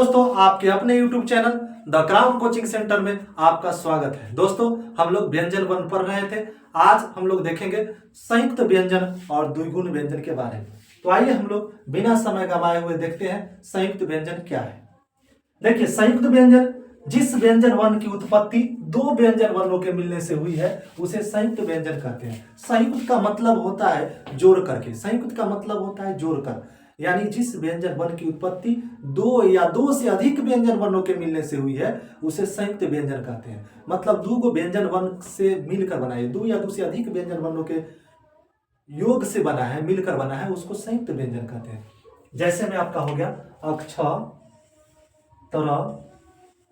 दोस्तों, आपके अपने YouTube channel the crown coaching centre में आपका स्वागत है। दोस्तों, हम लोग व्यंजन वन पढ़ रहे थे। आज हम लोग देखेंगे संयुक्त व्यंजन और द्विगुण व्यंजन के बारे में। तो आइए हम लोग बिना समय गंवाए हुए देखते हैं संयुक्त व्यंजन क्या है। देखिए, संयुक्त व्यंजन जिस व्यंजन वर्ण की उत्पत्ति दो व्यंजन वर्णों के मिलने से हुई है उसे संयुक्त व्यंजन कहते हैं। संयुक्त का मतलब होता है जोड़ करके। संयुक्त का मतलब होता है जोड़कर, यानी जिस व्यंजन वर्ण की उत्पत्ति दो या दो से अधिक व्यंजन वर्णों के मिलने से हुई है उसे संयुक्त व्यंजन कहते हैं। मतलब दो को व्यंजन वर्ण से मिलकर बना है, दो या दो से अधिक व्यंजन वर्णों के योग से बना है, मिलकर बना है, उसको संयुक्त व्यंजन कहते हैं। जैसे में आपका हो गया अक्ष, तर,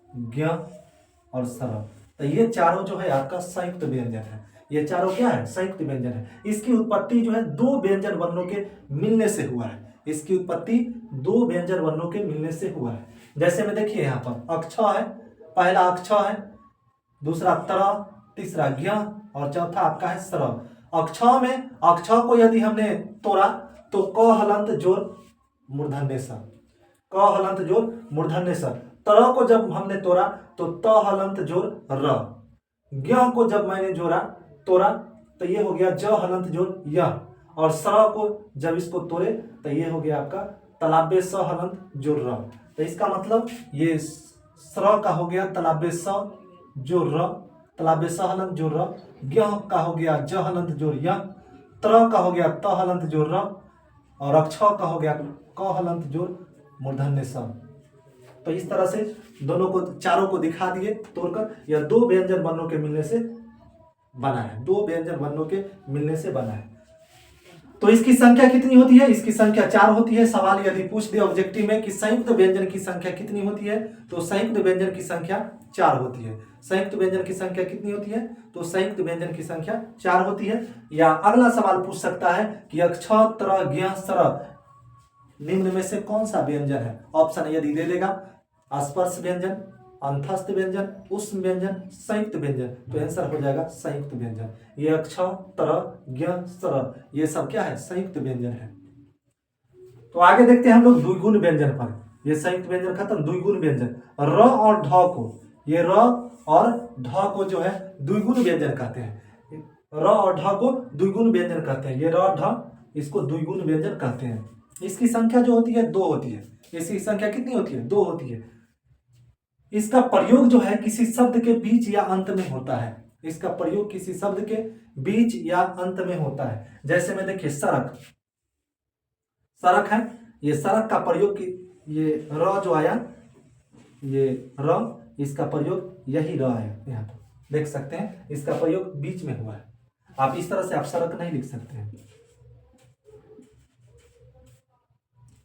ज्ञ और सर। तो ये चारों जो है आपका संयुक्त व्यंजन है। ये चारों क्या है? संयुक्त व्यंजन है। इसकी उत्पत्ति जो है दो व्यंजन वर्णों के मिलने से हुआ है। इसकी उत्पत्ति दो व्यंजन वर्णों के मिलने से हुआ है। जैसे में देखिए यहाँ पर अक्ष है, पहला अक्ष है, दूसरा तर, तीसरा ज्ञ और चौथा आपका है सर। अक्ष में अक्ष को यदि हमने तोड़ा तो क हलंत जोड़ मूर्धन्य स, क हलंत जोड़ मूर्धन्य स। तर को जब हमने तोड़ा तो त हलंत जोड़ र। ज्ञ को जब मैंने तोड़ा तो ये हो गया ज हलंत जोड़ य। और सर को जब इसको तोड़े तो ये हो गया आपका तलाब्य स हलंत जोड़ र। तो इसका मतलब ये सर का हो गया तलाब्य स जोड़ र, तलाब्य स हलंत जोड़ र। ज्ञ का हो गया ज हलंत जोड़ य। तर का हो गया त हलंत जोड़ र। और अक्ष का हो गया क हलंत जोड़ मूर्धन्य स। तो इस तरह से दोनों को, चारों को दिखा दिए तोड़कर। यह दो व्यंजन वर्णों के मिलने से बना है, दो व्यंजन वर्णों के मिलने से बना है। तो इसकी संख्या कितनी होती है? इसकी संख्या 4 होती है। सवाल यदि पूछ दे ऑब्जेक्टिव में कि संयुक्त व्यंजन की संख्या कितनी होती है, तो संयुक्त व्यंजन की संख्या 4 होती है। संयुक्त व्यंजन की संख्या कितनी होती है? तो संयुक्त व्यंजन की संख्या 4 होती है। या अगला सवाल पूछ सकता है कि अक्ष, तर, ज्ञ, सर निम्न में से कौन सा व्यंजन है? ऑप्शन यदि दे देगा स्पर्श व्यंजन, अंतस्थ व्यंजन, उष्म व्यंजन, संयुक्त व्यंजन, तो आंसर हो जाएगा संयुक्त व्यंजन। ये अक्ष, तर, ज्ञ, सर ये सब क्या है? संयुक्त व्यंजन है। तो आगे देखते हैं हम लोग द्विगुण व्यंजन पर। ये संयुक्त व्यंजन खत्म। द्विगुण व्यंजन र और ढ को, ये र और ढ को जो है द्विगुण व्यंजन कहते हैं। र और ढ को द्विगुण व्यंजन कहते हैं। ये र ढ इसको द्विगुण व्यंजन कहते हैं। इसकी संख्या जो होती है 2 होती है। इसकी संख्या कितनी होती है? 2 होती है। इसका प्रयोग जो है किसी शब्द के बीच या अंत में होता है। इसका प्रयोग किसी शब्द के बीच या अंत में होता है। जैसे में देखिए सड़क, सड़क है, ये सड़क का प्रयोग ये र जो आया, ये र, इसका प्रयोग यही र है। यहाँ पर देख सकते हैं इसका प्रयोग बीच में हुआ है। आप इस तरह से आप सड़क नहीं लिख सकते हैं,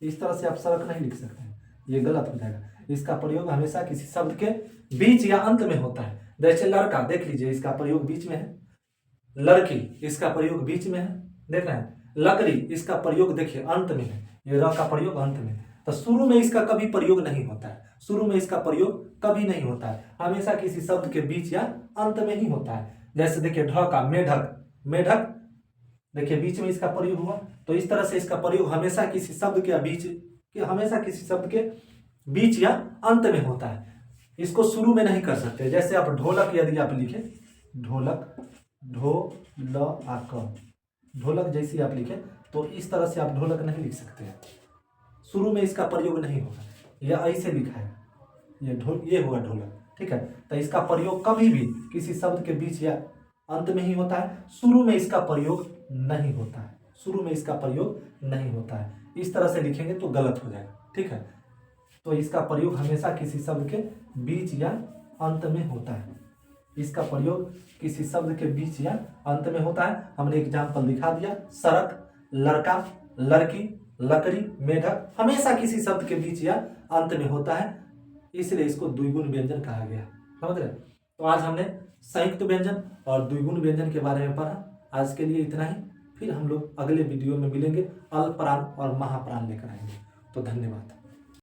इस तरह से आप सड़क नहीं लिख सकते हैं, ये गलत हो जाएगा। इसका प्रयोग हमेशा किसी शब्द के बीच या अंत में होता है। जैसे लड़का, देख लीजिए इसका प्रयोग बीच में है। लड़की, इसका प्रयोग बीच में है, देख रहे हैं। लकड़ी, इसका प्रयोग देखिए अंत में है। ये र का प्रयोग अंत में। तो शुरू में इसका कभी प्रयोग नहीं होता है, शुरू में इसका प्रयोग कभी नहीं होता है, हमेशा किसी शब्द के बीच या अंत में ही होता है। जैसे देखिए ढ का मेढक, मेढक देखिए बीच में इसका प्रयोग हुआ। तो इस तरह से इसका प्रयोग हमेशा किसी शब्द के बीच, हमेशा किसी शब्द के बीच या अंत में होता है। इसको शुरू में नहीं कर सकते। जैसे आप ढोलक यदि आप लिखे, ढोलक, ढोलक जैसी आप लिखे तो इस तरह से आप ढोलक नहीं लिख सकते हैं, शुरू में इसका प्रयोग नहीं होगा। यह ऐसे लिखा है, ये होगा ढोलक, ठीक है। तो इसका प्रयोग कभी भी किसी शब्द के बीच या अंत में ही होता है, शुरू में इसका प्रयोग नहीं होता है, शुरू में इसका प्रयोग नहीं होता है। इस तरह से लिखेंगे तो गलत हो जाएगा, ठीक है। तो इसका प्रयोग हमेशा किसी शब्द के बीच या अंत में होता है। इसका प्रयोग किसी शब्द के बीच या अंत में होता है। हमने एग्जाम्पल दिखा दिया, सड़क, लड़का, लड़की, लकड़ी, मेढक हमेशा किसी शब्द के बीच या अंत में होता है, इसलिए इसको द्विगुण व्यंजन कहा गया। समझ रहे? तो आज हमने संयुक्त व्यंजन और द्विगुण व्यंजन के बारे में पढ़ा। आज के लिए इतना ही, फिर हम लोग अगले वीडियो में मिलेंगे। अल्पप्राण और महाप्राण लेकर आएंगे। तो धन्यवाद।